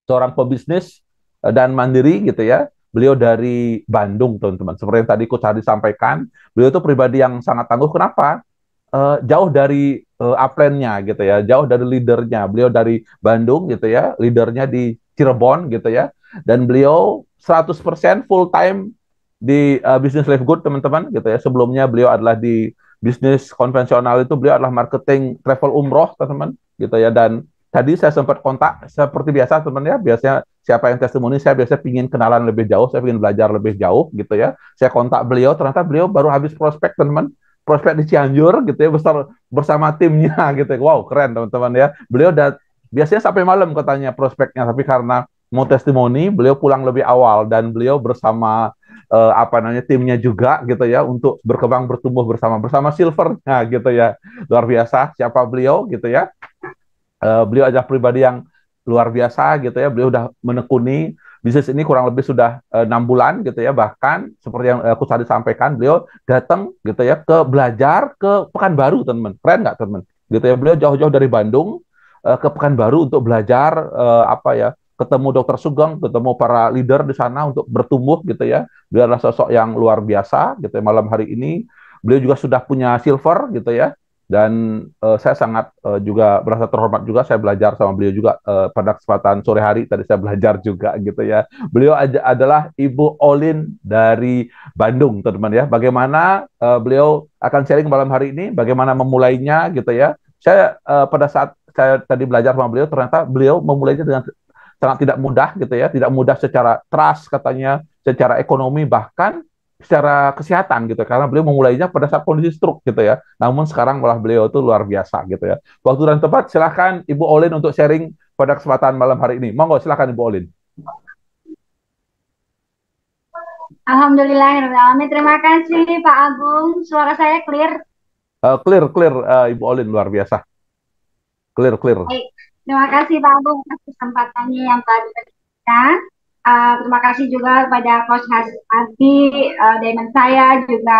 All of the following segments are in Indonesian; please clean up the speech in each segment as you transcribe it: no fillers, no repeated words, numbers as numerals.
seorang pebisnis dan mandiri gitu ya. Beliau dari Bandung, teman-teman. Seperti yang tadi Coach Hadi sampaikan, beliau itu pribadi yang sangat tangguh. Kenapa? Jauh dari upline-nya gitu ya, jauh dari leadernya. Beliau dari Bandung gitu ya, leadernya di Cirebon gitu ya. Dan beliau 100% full time di bisnis Live Good, teman-teman gitu ya. Sebelumnya beliau adalah di bisnis konvensional, itu beliau adalah marketing travel umroh, teman-teman gitu ya. Dan tadi saya sempat kontak seperti biasa, teman ya. Biasanya siapa yang testimoni, saya biasanya ingin kenalan lebih jauh, saya ingin belajar lebih jauh gitu ya. Saya kontak beliau, ternyata beliau baru habis prospek, teman, prospek di Cianjur gitu ya, bersama timnya gitu ya. Wow, keren teman-teman ya. Beliau biasanya sampai malam katanya prospeknya, tapi karena mau testimoni, beliau pulang lebih awal dan beliau bersama apa namanya timnya juga gitu ya, untuk berkembang bertumbuh bersama bersama silvernya gitu ya. Luar biasa siapa beliau gitu ya. Beliau adalah pribadi yang luar biasa gitu ya. Beliau sudah menekuni bisnis ini kurang lebih sudah 6 bulan gitu ya. Bahkan seperti yang aku tadi sampaikan, beliau datang gitu ya ke belajar ke Pekanbaru, teman. Keren nggak, teman? Gitu ya. Beliau jauh-jauh dari Bandung ke Pekanbaru untuk belajar apa ya, ketemu Dokter Sugeng, ketemu para leader di sana untuk bertumbuh gitu ya. Beliau adalah sosok yang luar biasa gitu ya. Malam hari ini beliau juga sudah punya silver gitu ya, dan saya sangat juga merasa terhormat juga, saya belajar sama beliau juga pada kesempatan sore hari tadi saya belajar juga gitu ya. Beliau adalah Ibu Olin dari Bandung, teman-teman ya. Bagaimana beliau akan sharing malam hari ini, bagaimana memulainya gitu ya. Saya pada saat saya tadi belajar sama beliau, ternyata beliau memulainya dengan sangat tidak mudah gitu ya, tidak mudah secara trust katanya, secara ekonomi, bahkan secara kesehatan gitu, karena beliau memulainya pada saat kondisi stroke gitu ya. Namun sekarang malah beliau itu luar biasa gitu ya. Waktu dan tempat, silahkan Ibu Olin untuk sharing pada kesempatan malam hari ini. Monggo, silahkan Ibu Olin. Alhamdulillahirrahmanirrahim. Terima kasih Pak Agung. Suara saya clear. Clear, clear, Ibu Olin, luar biasa. Clear, clear. Baik. Terima kasih Pak Agung atas kesempatannya yang telah diberikan. Terima kasih juga kepada Coach Hadi, Diamond saya, juga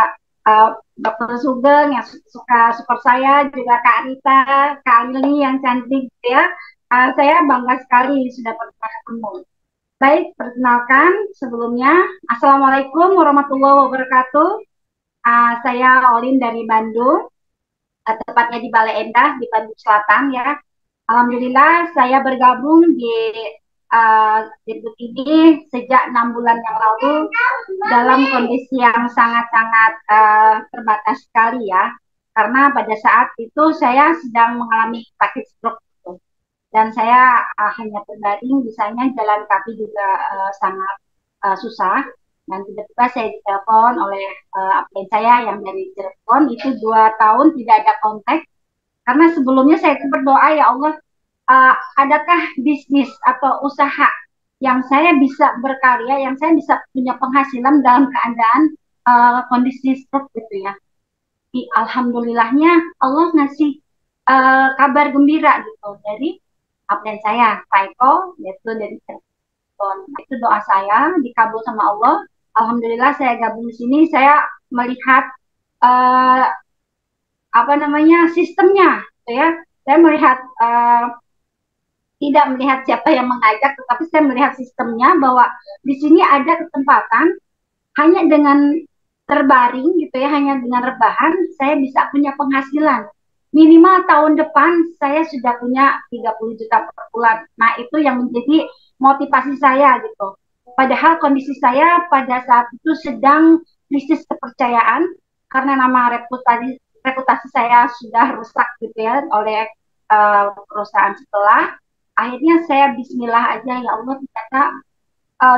Dr. Sugeng yang suka support saya, juga Kak Rita, Kak Lili yang cantik gitu ya. Saya bangga sekali sudah pernah ketemu. Baik, perkenalkan sebelumnya. Assalamualaikum warahmatullahi wabarakatuh. Saya Olin dari Bandung, tepatnya di Bale Endah, di Bandung Selatan ya. Alhamdulillah saya bergabung di grup ini sejak 6 bulan yang lalu dalam kondisi yang sangat-sangat terbatas sekali ya. Karena pada saat itu saya sedang mengalami sakit stroke gitu. Dan saya hanya terbaring, misalnya jalan kaki juga sangat susah. Dan tiba-tiba saya ditelepon oleh upline saya yang dari Cirebon, itu 2 tahun tidak ada kontak. Karena sebelumnya saya itu berdoa, ya Allah, adakah bisnis atau usaha yang saya bisa berkarya, yang saya bisa punya penghasilan dalam keadaan kondisi stroke gitu ya. Alhamdulillahnya Allah ngasih kabar gembira gitu dari upline saya, Pak Eko, yaitu dari Cirebon. Itu doa saya dikabul sama Allah. Alhamdulillah saya gabung di sini, saya melihat uh, apa namanya sistemnya, gitu ya. Saya melihat tidak melihat siapa yang mengajak, tetapi saya melihat sistemnya bahwa di sini ada kesempatan hanya dengan terbaring gitu ya, hanya dengan rebahan saya bisa punya penghasilan. Minimal tahun depan saya sudah punya 30 juta per bulan. Nah, itu yang menjadi motivasi saya gitu. Padahal kondisi saya pada saat itu sedang krisis kepercayaan karena nama reputasi saya sudah rusak gitu ya oleh perusahaan setelah. Akhirnya saya bismillah aja, ya Allah, ternyata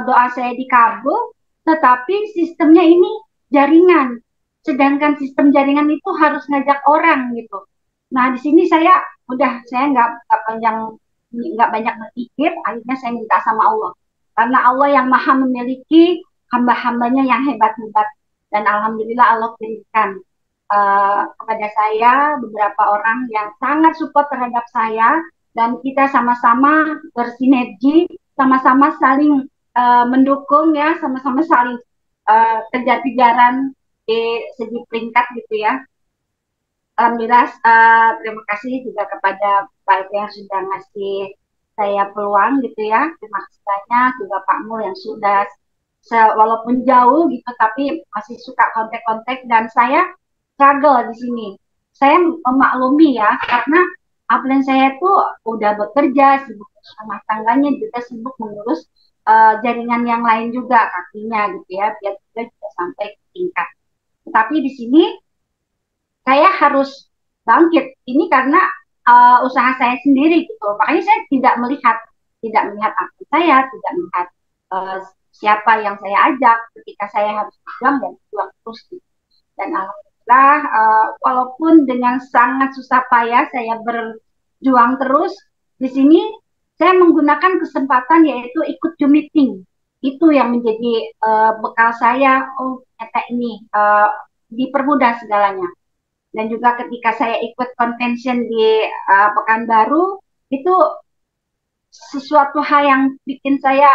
doa saya dikabul, tetapi sistemnya ini jaringan. Sedangkan sistem jaringan itu harus ngajak orang gitu. Nah, di sini saya nggak banyak berpikir, akhirnya saya minta sama Allah. Karena Allah yang maha memiliki hamba-hambanya yang hebat-hebat. Dan alhamdulillah Allah berikan kepada saya beberapa orang yang sangat support terhadap saya, dan kita sama-sama bersinergi, sama-sama saling mendukung ya, sama-sama saling kejar-kejaran di segi peringkat gitu ya. Alhamdulillah, terima kasih juga kepada Pak Eko yang sudah ngasih saya peluang gitu ya. Terima kasih banyak juga Pak Mul yang sudah walaupun jauh gitu tapi masih suka kontak-kontak dan saya struggle di sini. Saya memaklumi ya karena upline saya tuh udah bekerja, sibuk rumah tangganya juga sibuk mengurus jaringan yang lain juga kakinya gitu ya biar juga juga sampai ke tingkat. Tapi di sini saya harus bangkit. Ini karena usaha saya sendiri gitu. Makanya saya tidak melihat akun saya, tidak melihat uh, siapa yang saya ajak ketika saya harus berjuang dan berjuang terus gitu. Dan alhamdulillah walaupun dengan sangat susah payah saya berjuang terus di sini saya menggunakan kesempatan yaitu ikut Zoom meeting. Itu yang menjadi bekal saya. Oh, ternyata ini dipermudah segalanya dan juga ketika saya ikut convention di Pekanbaru itu sesuatu hal yang bikin saya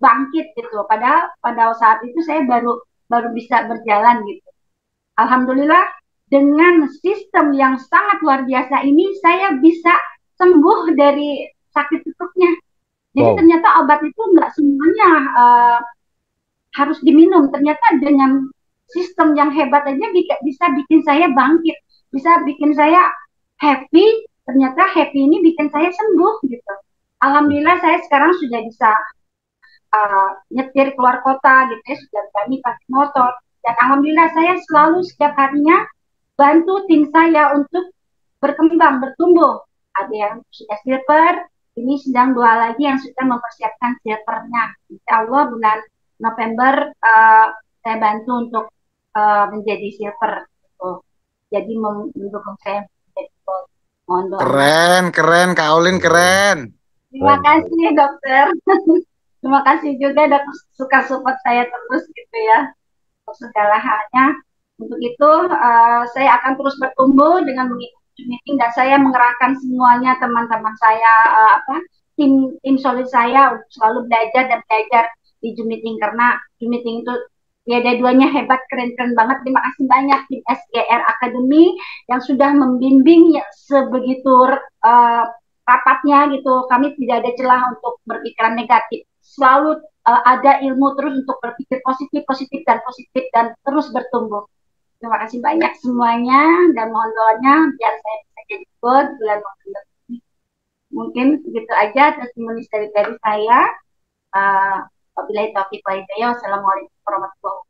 bangkit gitu. Padahal pada saat itu saya baru baru bisa berjalan gitu. Alhamdulillah dengan sistem yang sangat luar biasa ini saya bisa sembuh dari sakit perutnya. Jadi Wow. ternyata obat itu nggak semuanya harus diminum. Ternyata dengan sistem yang hebat aja bisa bikin saya bangkit, bisa bikin saya happy. Ternyata happy ini bikin saya sembuh gitu. Alhamdulillah saya sekarang sudah bisa nyetir keluar kota gitu ya, sudah berani pakai motor. Dan alhamdulillah saya selalu setiap harinya bantu tim saya untuk berkembang, bertumbuh. Ada yang sudah silver, ini sedang dua lagi yang sudah mempersiapkan silvernya. Insya Allah bulan November saya bantu untuk menjadi silver. Gitu. Jadi mendukung saya menjadi gold. Mohon doanya. Keren, keren, Kak Olin keren. Terima Keren, keren. kasih dokter. Terima kasih juga dokter suka support saya terus gitu ya untuk segala halnya. Untuk itu saya akan terus bertumbuh dengan mengikuti meeting dan saya mengerahkan semuanya teman-teman saya tim tim solid saya untuk selalu belajar dan belajar di Zoom meeting karena Zoom meeting itu ya dua-duanya hebat keren-keren banget. Terima kasih banyak tim SGR Academy yang sudah membimbing ya, sebegitu rapatnya gitu. Kami tidak ada celah untuk berpikiran negatif. Selalu ada ilmu terus untuk berpikir positif, positif dan terus bertumbuh. Terima kasih banyak semuanya dan mohon doanya biar saya bisa jadi good bulan November ini. Mungkin gitu aja testimoni dari saya. Wabillahi taufiq wal hidayah. Wassalamualaikum warahmatullahi wabarakatuh.